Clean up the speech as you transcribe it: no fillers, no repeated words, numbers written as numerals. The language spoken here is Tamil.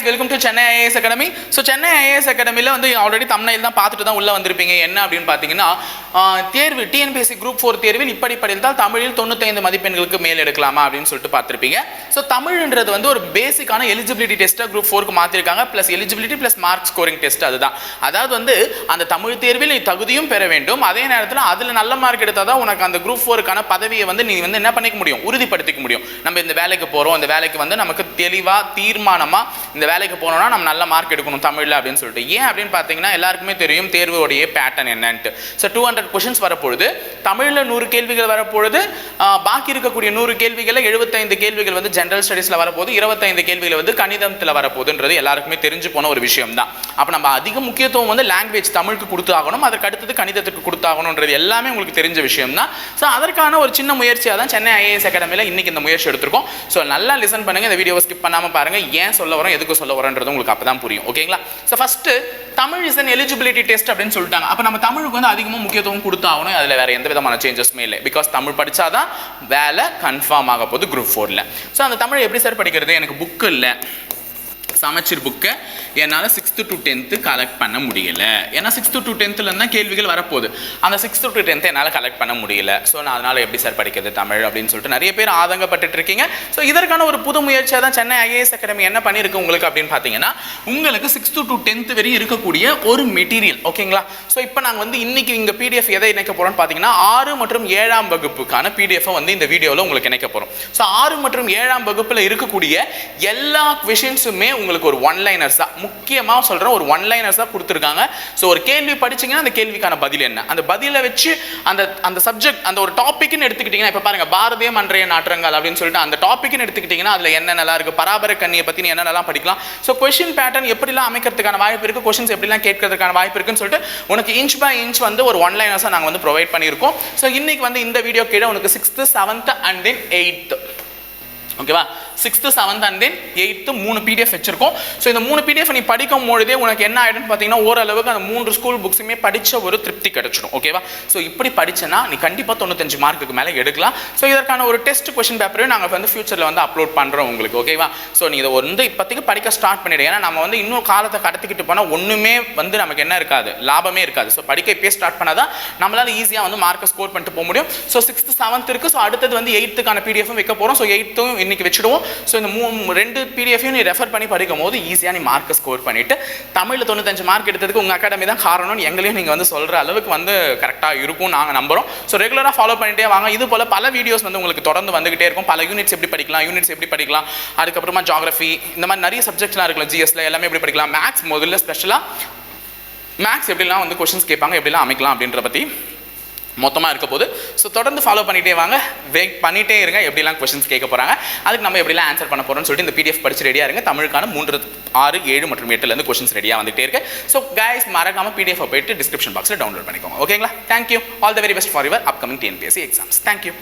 Welcome to Chennai IAS academy. So Chennai IAS அகாடமியில் வந்து ஆல்ரெடி தமிழில் தான் பார்த்துட்டு தான் உள்ளே வந்திருப்பீங்க. என்ன அப்படின்னு பார்த்தீங்கன்னா, தேர்வு டிஎன்பிஎஸ்சி குரூப் 4 தேர்வில் இப்படி படித்தால் தமிழில் 95 மதிப்பெண்களுக்கு மேல் எடுக்கலாமா அப்படின்னு சொல்லிட்டு பார்த்துருப்பீங்க. ஸோ தமிழ்ன்றது வந்து ஒரு பேசிக்கான எலிஜிபிலிட்டி டெஸ்ட்டாக குரூப் 4க்கு மாற்றிருக்காங்க. Plus eligibility plus mark scoring test. அதுதான், அதாவது வந்து அந்த தமிழ் தேர்வில் நீ தகுதியும் பெற வேண்டும், அதே நேரத்தில் அதில் நல்ல மார்க் எடுத்தால் தான் உனக்கு அந்த குரூப் 4க்கான பதவியை வந்து நீ வந்து என்ன பண்ணிக்க முடியும், உறுதிப்படுத்திக்க முடியும். நம்ம இந்த வேலைக்கு போகிறோம், இந்த வேலைக்கு வந்து நமக்கு தெளிவாக தீர்மானமாக இந்த வேலைக்கு போனோம்னா நம்ம நல்ல மார்க் எடுக்கணும் தமிழில் அப்படின்னு சொல்லிட்டு. ஏன் அப்படின்னு பார்த்தீங்கன்னா, எல்லாருக்குமே தெரியும் தேர்வுடைய பேட்டர்ன் என்னன்ட்டு. ஸோ 200 கொஷின்ஸ் வரப்பொழுது, தமிழில் 100 கேள்விகள் வரப்பொழுது, பாக்கி இருக்கக்கூடிய 100 கேள்விகளில் 75 கேள்விகள் வந்து ஜென்ரல் ஸ்டடீஸில் வரப்போகுது, 25 கேள்விகள் வந்து கணிதத்தில் வரப்போகுதுன்றது எல்லாருக்குமே தெரிஞ்சு போன ஒரு விஷயம் தான். அப்போ நம்ம அதிக முக்கியத்துவம் வந்து லாங்குவேஜ் தமிழுக்கு கொடுத்து ஆகணும், அதற்கு அடுத்தது கணிதத்துக்கு கொடுத்தாகணுன்றது எல்லாமே உங்களுக்கு தெரிஞ்ச விஷயம் தான். ஸோ அதற்கான ஒரு சின்ன முயற்சியாக தான் சென்னை ஐஏஎஸ் அகாடமியில் இன்னைக்கு இந்த முயற்சி எடுத்திருக்கோம். ஸோ நல்லா லிசன் பண்ணுங்க, இந்த வீடியோவை ஸ்கிப் பண்ணாமல் பாருங்க. ஏன் சொல்ல வரோம், எதுக்கு சொல்ல வரோன்றது உங்களுக்கு அப்போ தான் புரியும். ஓகேங்களா? So first Tamil is an eligibility test அப்படின்னு சொல்லிட்டாங்க. அப்போ நம்ம தமிழுக்கு வந்து அதிகமாக முக்கியத்துவம் கொடுத்தாகணும். அதில் வேற எந்த விதமான சேஞ்சஸ்மே இல்லை. பிகாஸ் தமிழ் படித்தாதான் வேலை கன்ஃபார்ம் ஆக போகுது குரூப் 4ல். ஸோ அந்த தமிழ் எப்படி சார் படிக்கிறது, எனக்கு புக்கு இல்லை, சமச்சீர் புக்கை என்னால் 6th to 10th கலெக்ட் பண்ண முடியல. ஏன்னா 6th to 10th தான் கேள்விகள் வரப்போகுது. அந்த 6th to 10th என்னால் கலெக்ட் பண்ண முடியல. ஸோ நான் அதனால் எப்படி சார் படிக்கிறது தமிழ் அப்படின்னு சொல்லிட்டு நிறைய பேர் ஆதங்கப்பட்டு இருக்கீங்க. ஸோ இதற்கான ஒரு புது முயற்சியாக தான் சென்னை ஐஏஎஸ் அகாடமி என்ன பண்ணியிருக்கு உங்களுக்கு அப்படின்னு பார்த்தீங்கன்னா, உங்களுக்கு 6th to 10th வரையும் இருக்கக்கூடிய ஒரு மெட்டீரியல். ஓகேங்களா? ஸோ இப்போ நாங்கள் வந்து இன்னைக்கு இங்கே பிடிஎஃப் எதை இணைக்க போகிறோம்னு பார்த்தீங்கன்னா, 6 மற்றும் 7ஆம் வகுப்புக்கான பிடிஎஃப் வந்து இந்த வீடியோவில் உங்களுக்கு இணைக்க போகிறோம். ஸோ 6 மற்றும் 7ஆம் வகுப்பில் இருக்கக்கூடிய எல்லா கொஷின்ஸுமே உங்களுக்கு ஒரு ஒன்லைனர்ஸ் தான். முக்கியமாக சொல்கிறேன், ஒரு ஒன்லைனர்ஸ் தான் கொடுத்துருக்காங்க. ஸோ ஒரு கேள்வி படிச்சிங்கன்னா அந்த கேள்விக்கான பதில் என்ன, அந்த பதிலை வச்சு அந்த சப்ஜெக்ட் அந்த ஒரு டாப்பிக்னு எடுத்துக்கிட்டிங்கன்னா, இப்போ பாருங்கள் பாரதியம் அன்றைய நாற்றங்கள் அப்படின்னு சொல்லிட்டு அந்த டாப்பிக்னு எடுத்துக்கிட்டிங்கன்னா அதில் என்னென்னலாம் இருக்குது, பராபர கண்ணியை பற்றி என்னென்னலாம் படிக்கலாம். ஸோ கொஷின் பேட்டர்ன் எப்படிலாம் அமைக்கிறதுக்கான வாய்ப்பு இருக்குது, கொஷின்ஸ் எப்படிலாம் கேட்கறதுக்கான வாய்ப்பு இருக்குன்னு சொல்லிட்டு உனக்கு இன்ச் பை இன்ச் வந்து ஒரு ஒன்லைனர்ஸாக நாங்கள் வந்து ப்ரொவைட் பண்ணியிருக்கோம். ஸோ இன்னைக்கு வந்து இந்த வீடியோ கீழே உனக்கு 6th, 7th and then 8th, ஓகேவா, 6th, 7th and then 8th 3 PDF வச்சிருக்கோம். ஸோ இந்த 3 PDF நீ படிக்கும் பொழுதே உனக்கு என்ன ஆகிடும்னு பார்த்தீங்கன்னா, ஓரளவுக்கு அந்த 3 ஸ்கூல் புக்ஸுமே படித்த ஒரு திருப்தி கிடைச்சிடும். ஓகேவா? ஸோ இப்படி படிச்சேன்னா நீ கண்டிப்பாக 95 மார்க்குக்கு மேலே எடுக்கலாம். ஸோ இதற்கான ஒரு டெஸ்ட் கொஷின் பேப்பரையும் நாங்கள் வந்து ஃபியூச்சரில் வந்து அப்லோட் பண்ணுறோம் உங்களுக்கு. ஓகேவா? ஸோ நீ இதை வந்து இப்போதைக்கு படிக்க ஸ்டார்ட் பண்ணிவிடு. ஏன்னா நம்ம வந்து இன்னும் காலத்தை கடத்திக்கிட்டு போனால் ஒன்றுமே வந்து நமக்கு என்ன இருக்காது, லாபமே இருக்காது. ஸோ படிக்க இப்போயே ஸ்டார்ட் பண்ணால் தான் நம்மளால் ஈஸியாக வந்து மார்க்கை ஸ்கோர் பண்ணிட்டு போக முடியும். ஸோ 6th, 7th இருக்குது. ஸோ அடுத்தது வந்து 8th பிடிஎஃப் வைக்க போகிறோம். ஸோ 8th இன்னைக்கு வச்சுடுவோம். ஸோ இந்த 2 பிடிஎஃபையும் நீ ரெஃபர் பண்ணி படிக்கும் போது ஈஸியாக நீ மார்க்கை ஸ்கோர் பண்ணிவிட்டு தமிழில் 95 மார்க் எடுத்ததுக்கு உங்கள் அகாடமி தான் காரணம்னு எங்களையும் நீங்கள் வந்து சொல்கிற அளவுக்கு வந்து கரெக்டாக இருக்கும் நாங்கள் நம்புகிறோம். ஸோ ரெகுலராக ஃபாலோ பண்ணிட்டே வாங்க. இது போல் பல வீடியோஸ் வந்து உங்களுக்கு தொடர்ந்து வந்துகிட்டே இருக்கும். பல யூனிட்ஸ் எப்படி படிக்கலாம், அதுக்கப்புறமா ஜியோகிராஃபி, இந்த மாதிரி நிறைய சப்ஜெக்ட்லாம் இருக்கலாம், ஜிஎஸ்ல எல்லாமே எப்படி படிக்கலாம், மேக்ஸ் முதல்ல ஸ்பெஷலாக மேக்ஸ் எப்படிலாம் வந்து கொஷின்ஸ் கேட்பாங்க, எப்படிலாம் அமைக்கலாம் அப்படின்ற பற்றி மொத்தமாக இருக்க போது. ஸோ தொடர்ந்து ஃபாலோ பண்ணிகிட்டே வாங்க, வெயிட் பண்ணிகிட்டே இருங்க எப்படிலாம் கொஷின்ஸ் கேட்க போகிறாங்க, அதுக்கு நம்ம எப்படிலாம் ஆன்சர் பண்ண போகிறோம்னு சொல்லிட்டு இந்த பிடிஎஃப் படிச்சு ரெடியாக இருங்க. தமிழுக்கான 3, 6, 7 மற்றும் 8லேருந்து கொஷின்ஸ் ரெடியாக வந்துகிட்டே இருக்கு. ஸோ கைஸ் மறக்காமல் பிடிஎஃப் போயிட்டு டிஸ்கிரிப்ஷன் பாக்ஸில் டவுன்லோட் பண்ணிக்கோங்க. ஓகேங்களா? Thank you. All the very best for your upcoming TNPSC exams. Thank you.